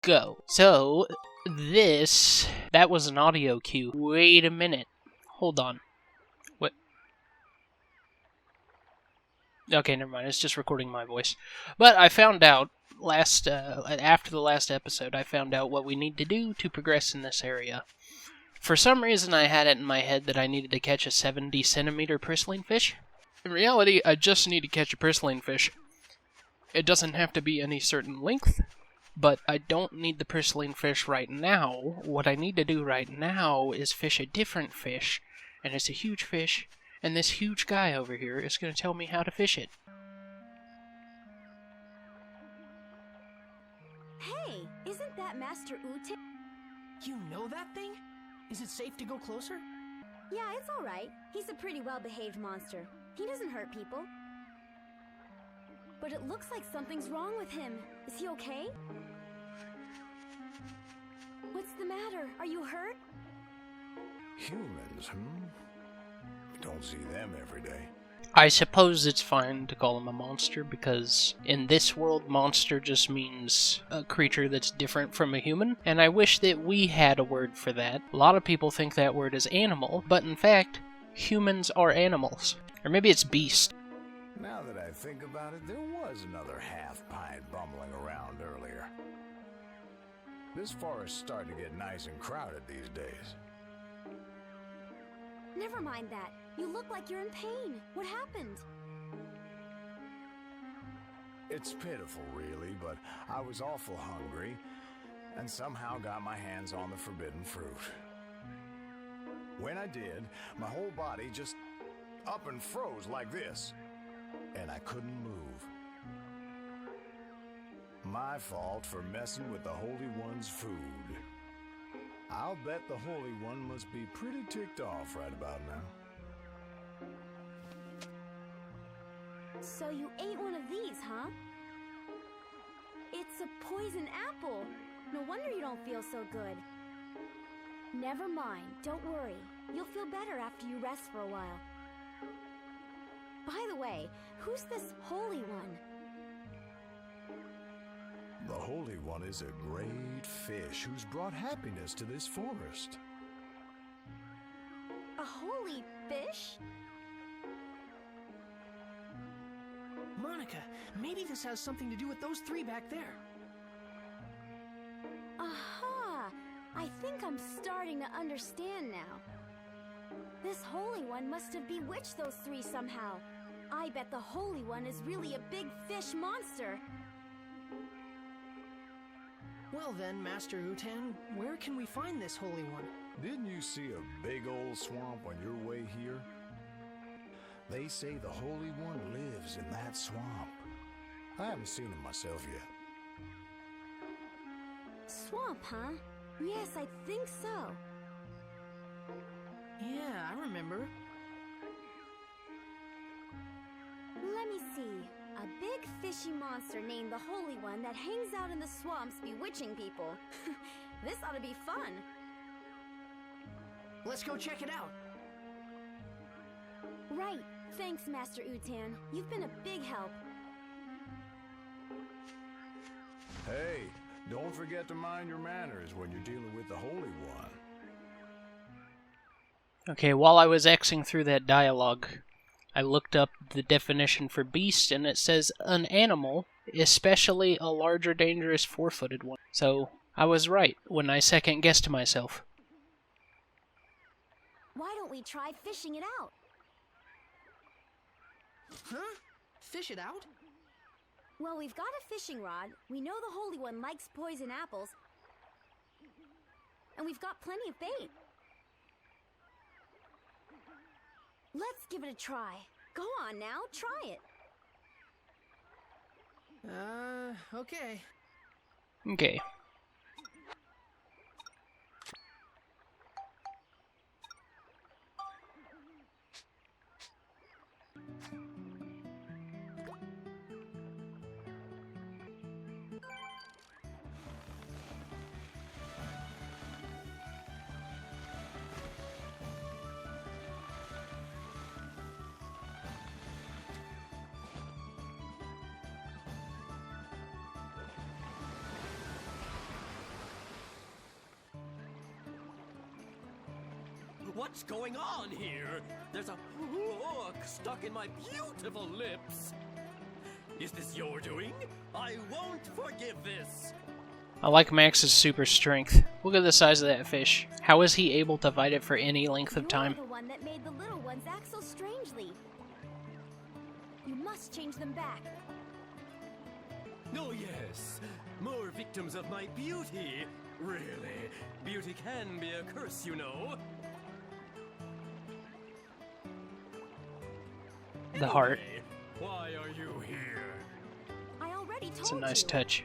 go. So, that was an audio cue. Wait a minute. Hold on. What? Okay, never mind. It's just recording my voice. But I found out after the last episode, I found out what we need to do to progress in this area. For some reason, I had it in my head that I needed to catch a 70 centimeter Priss-lean fish. In reality, I just need to catch a Priss-lean fish. It doesn't have to be any certain length, but I don't need the Priss-lean fish right now. What I need to do right now is fish a different fish, and it's a huge fish, and this huge guy over here is going to tell me how to fish it. Hey, isn't that Master Ute? You know that thing? Is it safe to go closer? Yeah, it's alright. He's a pretty well-behaved monster. He doesn't hurt people. But it looks like something's wrong with him. Is he okay? What's the matter? Are you hurt? Humans, Don't see them every day. I suppose it's fine to call him a monster, because in this world, monster just means a creature that's different from a human, and I wish that we had a word for that. A lot of people think that word is animal, but in fact, humans are animals. Or maybe it's beast. Now that I think about it, there was another half-pint bumbling around earlier. This forest's starting to get nice and crowded these days. Never mind that. You look like you're in pain. What happened? It's pitiful, really, but I was awful hungry, and somehow got my hands on the forbidden fruit. When I did, my whole body just up and froze like this, and I couldn't move. My fault for messing with the Holy One's food. I'll bet the Holy One must be pretty ticked off right about now. So you ate one of these, huh? It's a poison apple. No wonder you don't feel so good. Never mind, don't worry. You'll feel better after you rest for a while. By the way, who's this Holy One? The Holy One is a great fish who's brought happiness to this forest. A holy fish? Monica, maybe this has something to do with those three back there. Aha! I think I'm starting to understand now. This Holy One must have bewitched those three somehow. I bet the Holy One is really a big fish monster. Well then, Master Utan, where can we find this Holy One? Didn't you see a big old swamp on your way here? They say the Holy One lives in that swamp. I haven't seen him myself yet. Swamp, huh? Yes, I think so. Yeah, I remember. Let me see. A big fishy monster named the Holy One that hangs out in the swamps bewitching people. This ought to be fun. Let's go check it out. Right. Thanks, Master Utan. You've been a big help. Hey, don't forget to mind your manners when you're dealing with the Holy One. Okay, while I was Xing through that dialogue, I looked up the definition for beast, and it says an animal, especially a large or dangerous four-footed one. So, I was right when I second-guessed myself. Why don't we try fishing it out? Huh? Fish it out? Well, we've got a fishing rod, we know the Holy One likes poison apples, and we've got plenty of bait. Let's give it a try. Go on now, try it. Okay. Okay. What's going on here? There's a hook stuck in my beautiful lips. Is this your doing? I won't forgive this. I like Max's super strength. Look at the size of that fish. How is he able to fight it for any length of time? You're the one that made the little ones act so strangely. You must change them back. Oh yes, more victims of my beauty. Really, beauty can be a curse, you know. The heart. Anyway, why are you here? I already told you. It's a nice touch.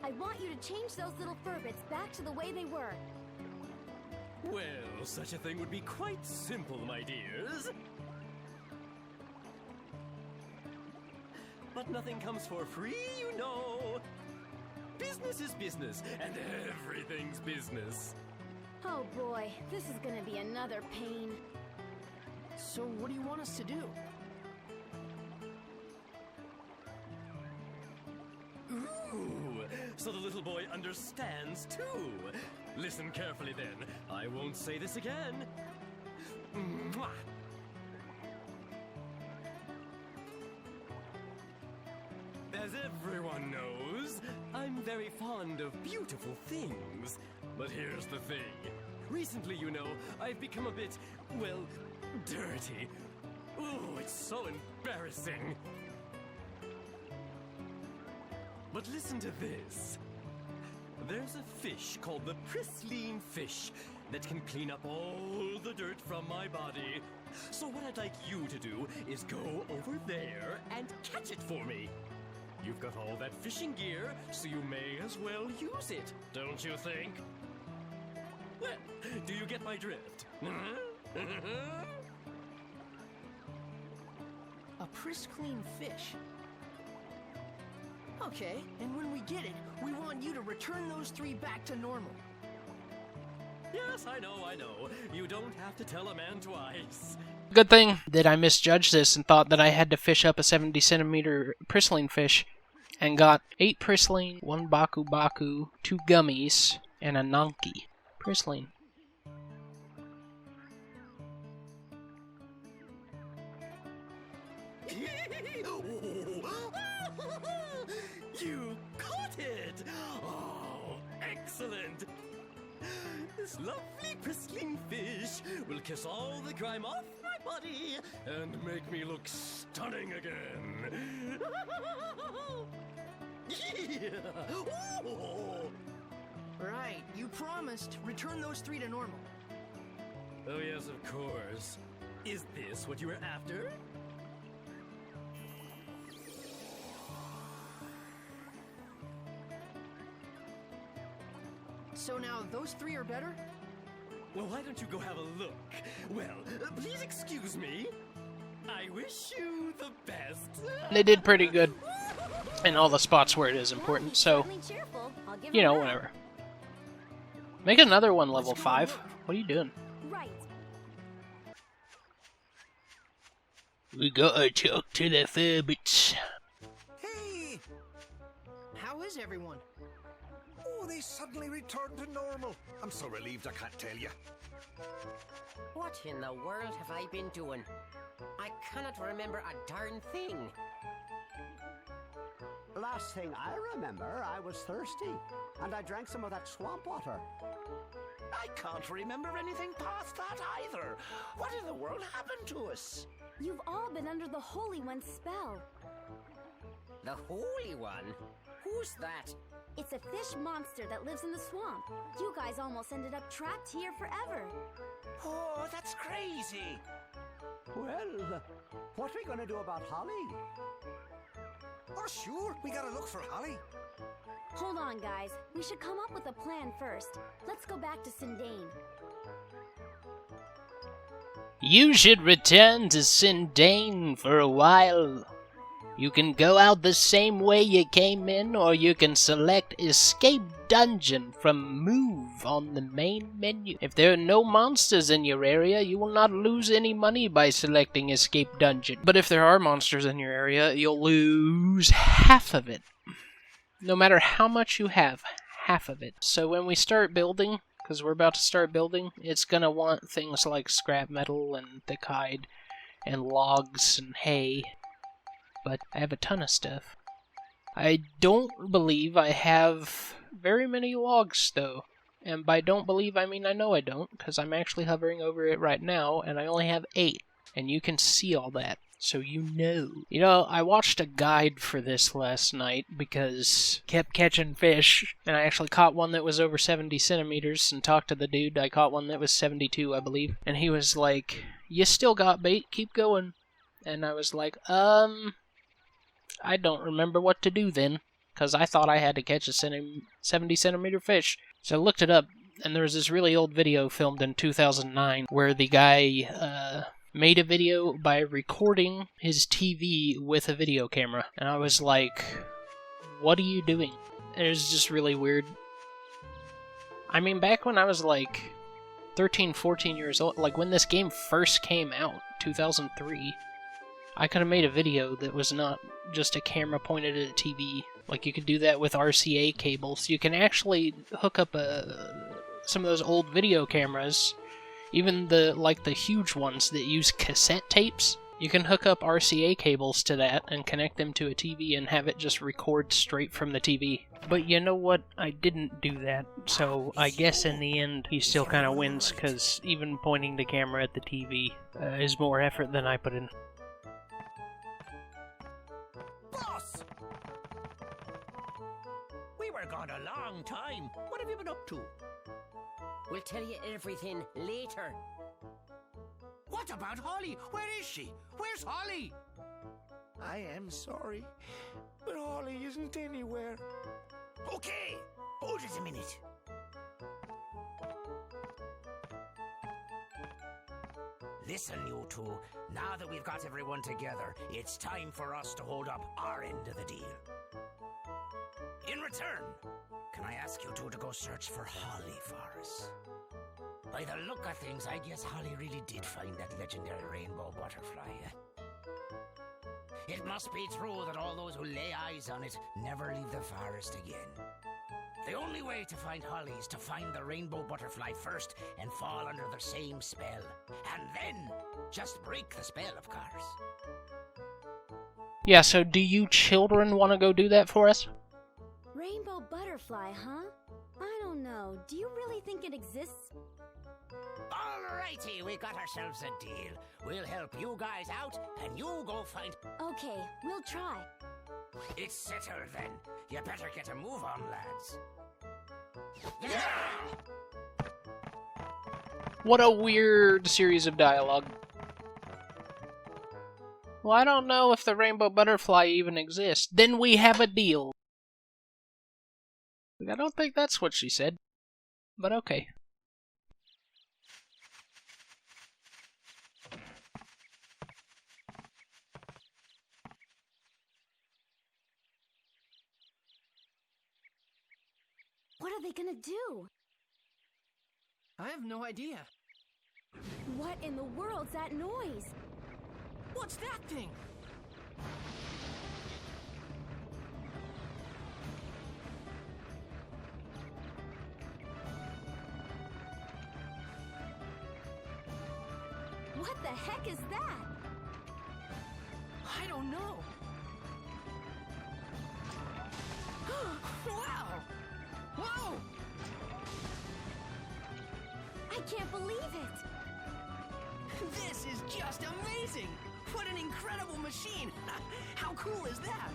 I want you to change those little furbits back to the way they were. Well, such a thing would be quite simple, my dears. But nothing comes for free, you know. Business is business, and everything's business. Oh boy, this is gonna be another pain. So what do you want us to do? Ooh, so the little boy understands too. Listen carefully then. I won't say this again. Mwah. As everyone knows, I'm very fond of beautiful things. But here's the thing. Recently, you know, I've become a bit, well, dirty. Ooh, it's so embarrassing. But listen to this. There's a fish called the Priss-lean fish that can clean up all the dirt from my body. So what I'd like you to do is go over there and catch it for me. You've got all that fishing gear, so you may as well use it, don't you think? Well, do you get my drift? A Priss-lean fish. Okay, and when we get it, we want you to return those 3 back to normal. Yes, I know. You don't have to tell a man twice. Good thing that I misjudged this and thought that I had to fish up a 70 centimeter Priss-lean fish and got 8 Priss-lean, 1 Baku Baku, 2 gummies, and a Nanki. Priss-lean. You caught it! Oh, excellent! This lovely Priss-lean fish will kiss all the grime off my body and make me look stunning again. Yeah. Oh. Right, you promised. Return those 3 to normal. Oh yes, of course. Is this what you were after? So now those 3 are better? Well, why don't you go have a look? Well, please excuse me. I wish you the best. They did pretty good in all the spots where it is important, so, Certainly cheerful. I'll give you him know, that. whatever. Make another one level 5. What are you doing? Right. We gotta talk to the furbits. Hey! How is everyone? Oh, they suddenly returned to normal. I'm so relieved I can't tell you. What in the world have I been doing? I cannot remember a darn thing. Last thing I remember, I was thirsty, and I drank some of that swamp water. I can't remember anything past that either. What in the world happened to us? You've all been under the Holy One's spell. The Holy One? Who's that? It's a fish monster that lives in the swamp. You guys almost ended up trapped here forever. Oh, that's crazy. Well, what are we going to do about Holly? Oh, sure, we gotta look for Holly. Hold on, guys. We should come up with a plan first. Let's go back to Sindane. You should return to Sindane for a while. You can go out the same way you came in, or you can select Escape Dungeon from Move on the main menu. If there are no monsters in your area, you will not lose any money by selecting Escape Dungeon. But if there are monsters in your area, you'll lose half of it. No matter how much you have, half of it. So when we start building, because we're about to start building, it's gonna want things like scrap metal and thick hide and logs and hay. But I have a ton of stuff. I don't believe I have very many logs, though. And by don't believe, I mean I know I don't, because I'm actually hovering over it right now, and I only have 8. And you can see all that, so you know. You know, I watched a guide for this last night, because I kept catching fish, and I actually caught one that was over 70 centimeters, and talked to the dude. I caught one that was 72, I believe. And he was like, "You still got bait, keep going." And I was like, I don't remember what to do then, because I thought I had to catch a 70 centimeter fish. So I looked it up, and there was this really old video filmed in 2009 where the guy made a video by recording his TV with a video camera. And I was like, what are you doing? And it was just really weird. I mean, back when I was like 13, 14 years old, like when this game first came out, 2003, I could have made a video that was not just a camera pointed at a TV. Like, you could do that with RCA cables. You can actually hook up some of those old video cameras, even the huge ones that use cassette tapes. You can hook up RCA cables to that and connect them to a TV and have it just record straight from the TV. But you know what? I didn't do that, so I guess in the end he still kind of wins, because even pointing the camera at the TV is more effort than I put in. Boss! We were gone a long time. What have you been up to? We'll tell you everything later. What about Holly? Where is she? Where's Holly? I am sorry, but Holly isn't anywhere. Okay, hold it a minute. Listen, you two. Now that we've got everyone together, it's time for us to hold up our end of the deal. In return, can I ask you two to go search for Holly for us? By the look of things, I guess Holly really did find that legendary rainbow butterfly. It must be true that all those who lay eyes on it never leave the forest again. The only way to find Holly is to find the rainbow butterfly first and fall under the same spell. And then, just break the spell, of course. Yeah, so do you children want to go do that for us? Rainbow butterfly, huh? I don't know. Do you really think it exists? Alrighty, we got ourselves a deal. We'll help you guys out, and you go find... Okay, we'll try. It's settled then. You better get a move on, lads. What a weird series of dialogue. Well, I don't know if the rainbow butterfly even exists. Then we have a deal. I don't think that's what she said. But okay. What are they gonna do? I have no idea. What in the world's that noise? What's that thing? What the heck is that? I don't know. Wow! Whoa! I can't believe it! This is just amazing! What an incredible machine! How cool is that?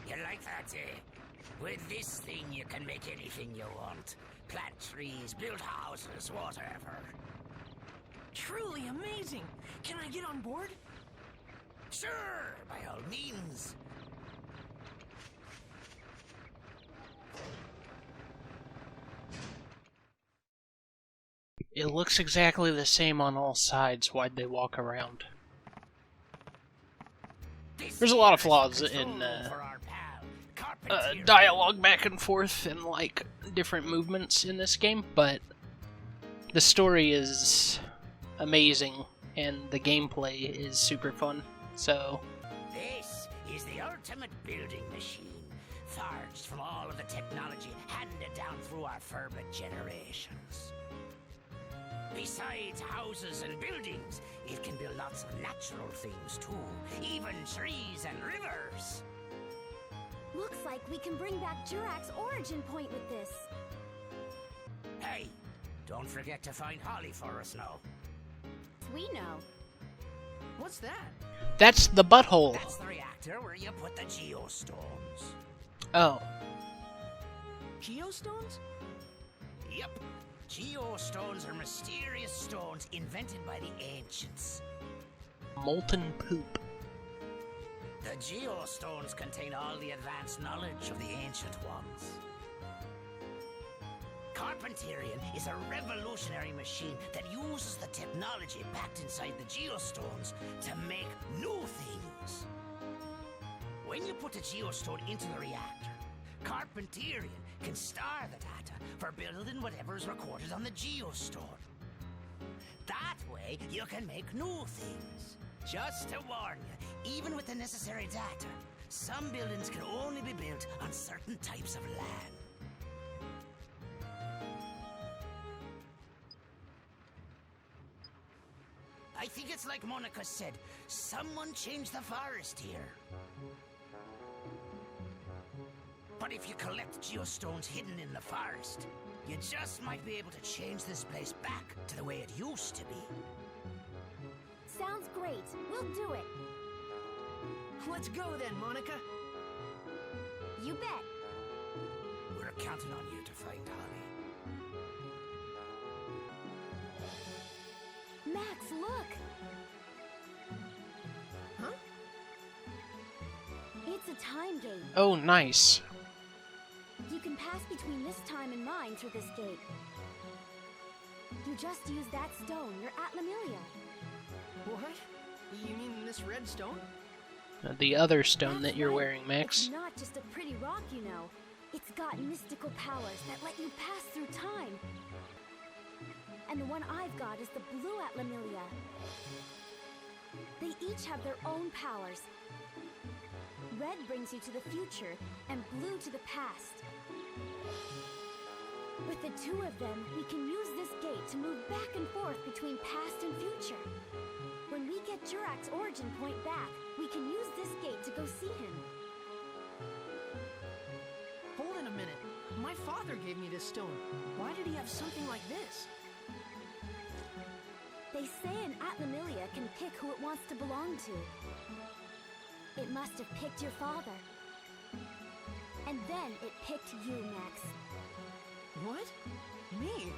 You like that, eh? With this thing, you can make anything you want. Plant trees, build houses, whatever. Truly amazing! Can I get on board? Sure, by all means. It looks exactly the same on all sides. Why'd they walk around? There's a lot of flaws in dialogue back and forth and like different movements in this game, but the story is amazing and the gameplay is super fun. So This is the ultimate building machine, forged from all of the technology handed down through our Furbit generations. Besides houses and buildings, it can build lots of natural things too, even trees and rivers. Looks like we can bring back Jurak's origin point with this. Hey, don't forget to find Holly for us now. We know. What's that? That's the butthole. That's the reactor where you put the geostones. Oh. Geostones? Yep. Geostones are mysterious stones invented by the ancients. Molten poop. The geostones contain all the advanced knowledge of the ancient ones. Carpenterian is a revolutionary machine that uses the technology packed inside the geostones to make new things. When you put a geostone into the reactor, Carpenterian can store the data for building whatever's recorded on the geostone. That way, you can make new things. Just to warn you, even with the necessary data, some buildings can only be built on certain types of land. I think it's like Monica said, someone changed the forest here. But if you collect geostones hidden in the forest, you just might be able to change this place back to the way it used to be. Sounds great. We'll do it. Let's go then, Monica. You bet. We're counting on you to find Holly. Max, look! Huh? It's a time gate. Oh, nice. You can pass between this time and mine through this gate. You just use that stone. You're at Lemuria. What? You mean this red stone? The other stone That's that you're right. wearing, Max. It's not just a pretty rock, you know. It's got mystical powers that let you pass through time. And the one I've got is the blue at Lemuria. They each have their own powers. Red brings you to the future, and blue to the past. With the two of them, we can use this gate to move back and forth between past and future. When we get Jurak's origin point back, we can use this gate to go see him. Hold on a minute. My father gave me this stone. Why did he have something like this? They say an Atlamillia can pick who it wants to belong to. It must have picked your father. And then it picked you, Max. What? Me?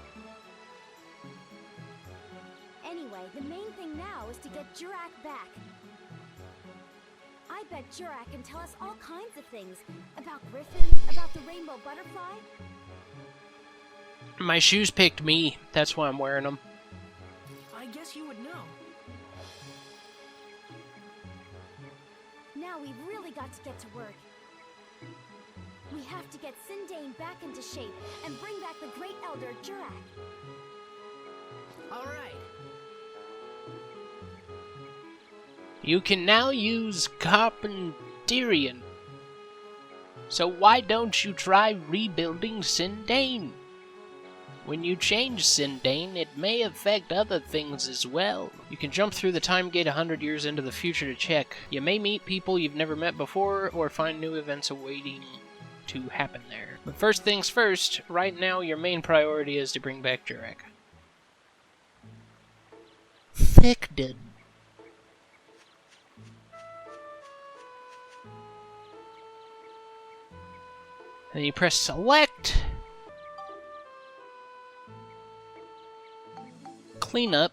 Anyway, the main thing now is to get Jurak back. I bet Jurak can tell us all kinds of things. About Griffin, about the rainbow butterfly. My shoes picked me. That's why I'm wearing them. I guess you would know. Now we've really got to get to work. We have to get Sindane back into shape and bring back the Great Elder Jurak. All right. You can now use Carpenterian. So why don't you try rebuilding Sindane? When you change Sindane, it may affect other things as well. You can jump through the time gate 100 years into the future to check. You may meet people you've never met before, or find new events awaiting to happen there. But first things first, right now your main priority is to bring back Jurak. Ficted. Then you press select. Clean up.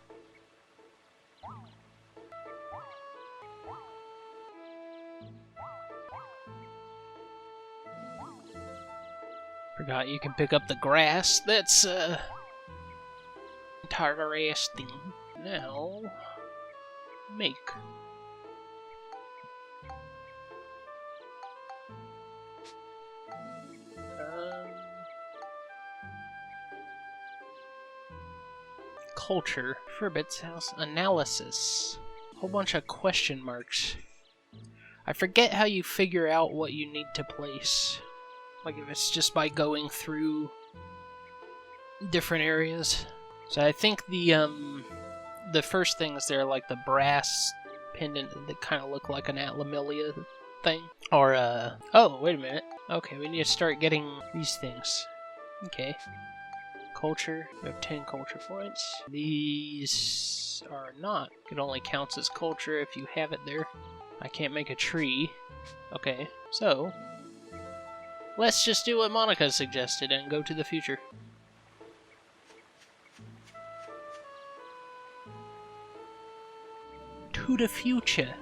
Forgot you can pick up the grass. That's interesting. Now make. Culture, Furbit's house, analysis. Whole bunch of question marks. I forget how you figure out what you need to place. Like if it's just by going through different areas. So I think the first things there, like the brass pendant that kind of look like an Atlamillia thing. Or, oh, wait a minute. Okay, we need to start getting these things. Okay. Culture. We have 10 culture points. These are not. It only counts as culture if you have it there. I can't make a tree. Okay, so let's just do what Monica suggested and go to the future. To the future.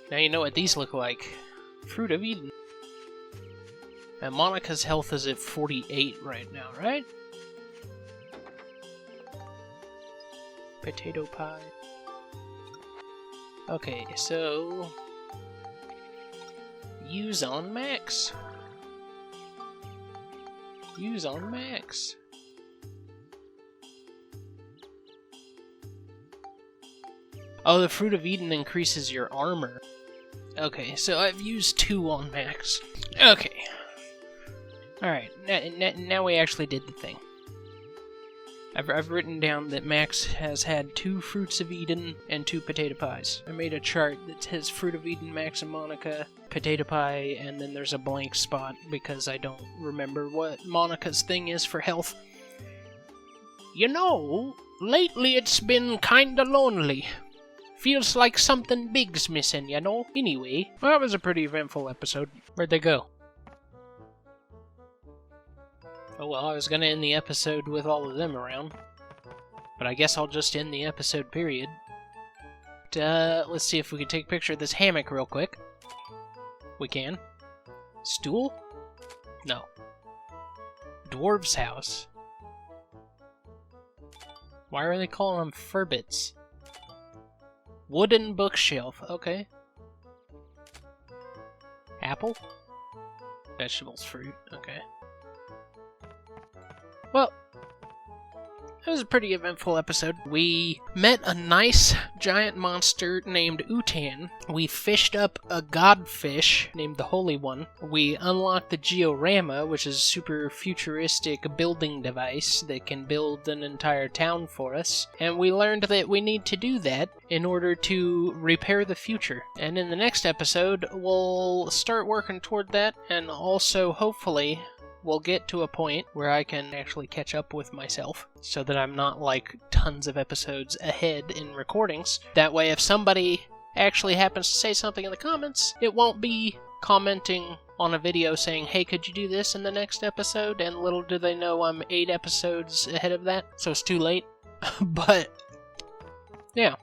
Now you know what these look like. Fruit of Eden. And Monica's health is at 48 right now, right? Potato pie. Okay, so use on max. Use on max. Oh, the Fruit of Eden increases your armor. Okay, so I've used 2 on max. Okay. Alright, now we actually did the thing. I've written down that Max has had 2 Fruits of Eden and 2 potato pies. I made a chart that says Fruit of Eden, Max and Monica, potato pie, and then there's a blank spot because I don't remember what Monica's thing is for health. You know, lately it's been kinda lonely. Feels like something big's missing, you know? Anyway, well, that was a pretty eventful episode. Where'd they go? Oh well, I was gonna end the episode with all of them around. But I guess I'll just end the episode, period. Let's see if we can take a picture of this hammock real quick. We can. Stool? No. Dwarf's house. Why are they calling them furbits? Wooden bookshelf, okay. Apple? Vegetables, fruit, okay. Well, it was a pretty eventful episode. We met a nice giant monster named Utan. We fished up a godfish named the Holy One. We unlocked the Georama, which is a super futuristic building device that can build an entire town for us. And we learned that we need to do that in order to repair the future. And in the next episode, we'll start working toward that, and also, hopefully, we'll get to a point where I can actually catch up with myself so that I'm not like tons of episodes ahead in recordings. That way, if somebody actually happens to say something in the comments, it won't be commenting on a video saying, hey, could you do this in the next episode? And little do they know I'm 8 episodes ahead of that, so it's too late. But, yeah.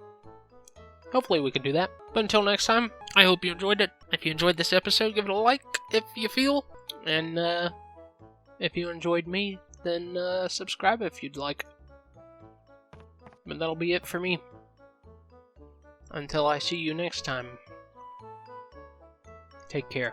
Hopefully we can do that. But until next time, I hope you enjoyed it. If you enjoyed this episode, give it a like if you feel. And, if you enjoyed me, then subscribe if you'd like. But that'll be it for me. Until I see you next time. Take care.